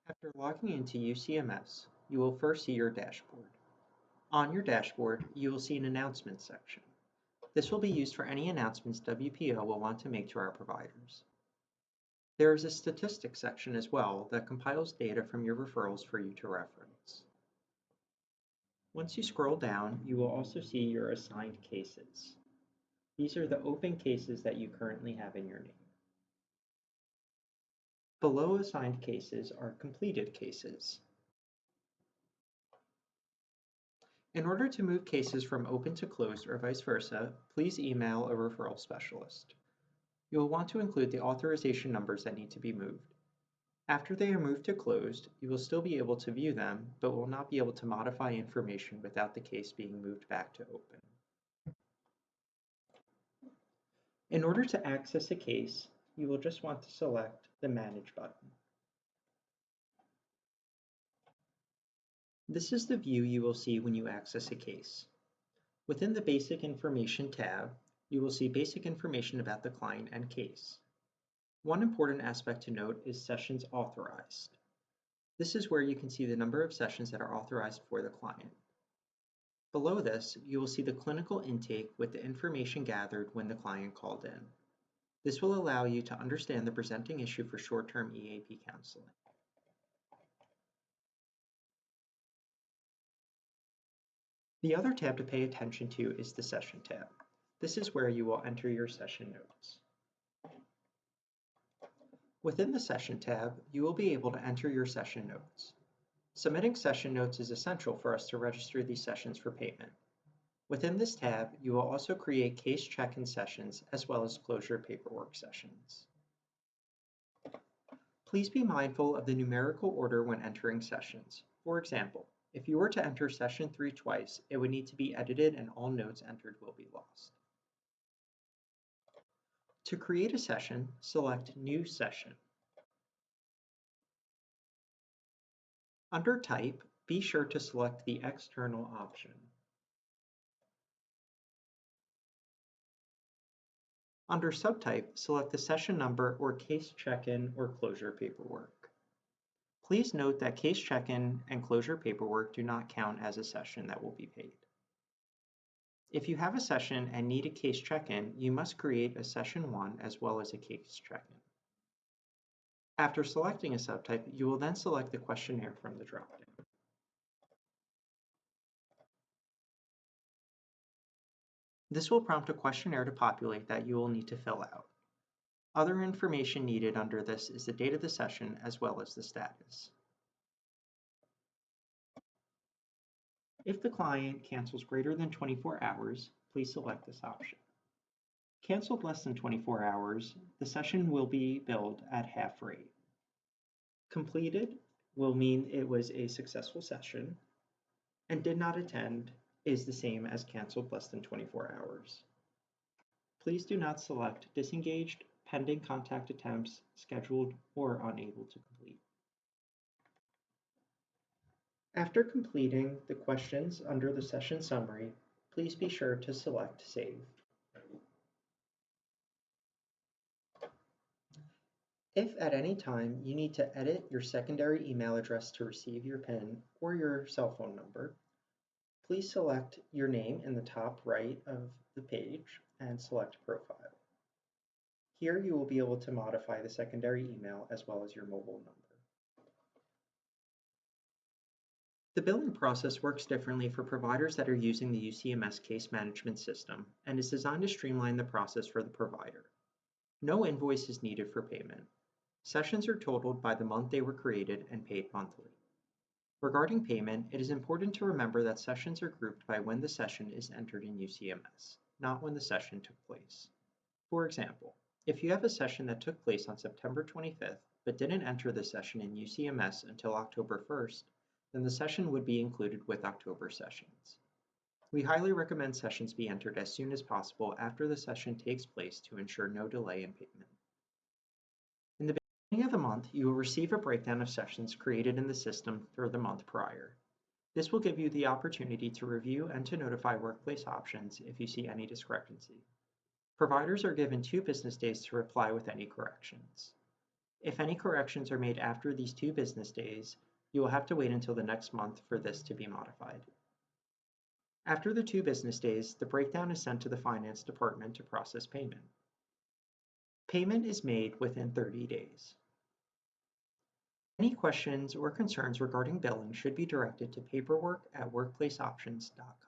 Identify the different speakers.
Speaker 1: After logging into UCMS, you will first see your dashboard. On your dashboard, you will see an announcements section. This will be used for any announcements WPO will want to make to our providers. There is a statistics section as well that compiles data from your referrals for you to reference. Once you scroll down, you will also see your assigned cases. These are the open cases that you currently have in your name. Below assigned cases are completed cases. In order to move cases from open to closed or vice versa, please email a referral specialist. You will want to include the authorization numbers that need to be moved. After they are moved to closed, you will still be able to view them, but will not be able to modify information without the case being moved back to open. In order to access a case, you will just want to select the Manage button. This is the view you will see when you access a case. Within the Basic Information tab, you will see basic information about the client and case. One important aspect to note is sessions authorized. This is where you can see the number of sessions that are authorized for the client. Below this, you will see the clinical intake with the information gathered when the client called in. This will allow you to understand the presenting issue for short-term EAP counseling. The other tab to pay attention to is the Session tab. This is where you will enter your session notes. Within the Session tab, you will be able to enter your session notes. Submitting session notes is essential for us to register these sessions for payment. Within this tab, you will also create case check-in sessions as well as closure paperwork sessions. Please be mindful of the numerical order when entering sessions. For example, if you were to enter session 3 twice, it would need to be edited and all notes entered will be lost. To create a session, select New Session. Under Type, be sure to select the External option. Under Subtype, select the session number or case check-in or closure paperwork. Please note that case check-in and closure paperwork do not count as a session that will be paid. If you have a session and need a case check-in, you must create a session 1 as well as a case check-in. After selecting a subtype, you will then select the questionnaire from the dropdown. This will prompt a questionnaire to populate that you will need to fill out. Other information needed under this is the date of the session as well as the status. If the client cancels greater than 24 hours, please select this option. Canceled less than 24 hours, the session will be billed at half rate. Completed will mean it was a successful session, and did not attend is the same as canceled less than 24 hours. Please do not select disengaged, pending contact attempts, scheduled, or unable to complete. After completing the questions under the session summary, please be sure to select Save. If at any time you need to edit your secondary email address to receive your PIN or your cell phone number, please select your name in the top right of the page and select Profile. Here you will be able to modify the secondary email as well as your mobile number. The billing process works differently for providers that are using the UCMS case management system and is designed to streamline the process for the provider. No invoice is needed for payment. Sessions are totaled by the month they were created and paid monthly. Regarding payment, it is important to remember that sessions are grouped by when the session is entered in UCMS, not when the session took place. For example, if you have a session that took place on September 25th but didn't enter the session in UCMS until October 1st, then the session would be included with October sessions. We highly recommend sessions be entered as soon as possible after the session takes place to ensure no delay in payment. In the beginning of the month, you will receive a breakdown of sessions created in the system for the month prior. This will give you the opportunity to review and to notify workplace options if you see any discrepancy. Providers are given 2 business days to reply with any corrections. If any corrections are made after these 2 business days, you will have to wait until the next month for this to be modified. After the 2 business days, the breakdown is sent to the finance department to process payment. Payment is made within 30 days. Any questions or concerns regarding billing should be directed to paperwork@workplaceoptions.com.